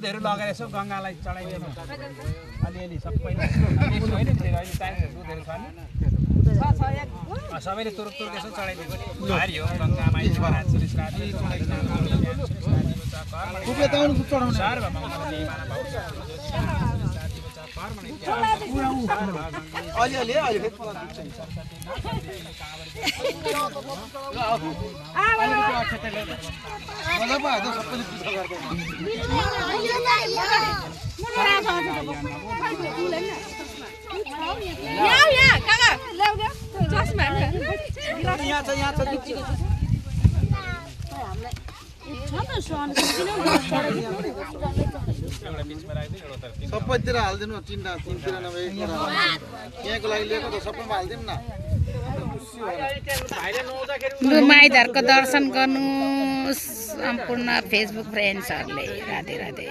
दुधहरू लगेर यसो गङ्गालाई चढाइदिनु अलिअलि सबैलाई होइन अहिले टाइम दुधहरू छ नि सबैले तुरुक तुरुक यसो चढाइदिएको भारी हो गङ्गामा अलिअलि अहिले सबैतिर हालिदिनु तिनतिर नभए यहाँको लागि लिएको त सबैमा हालिदिउँ न माइधरको दर्शन गर्नु सम्पूर्ण फेसबुक फ्रेन्ड्सहरूले राधे राधे।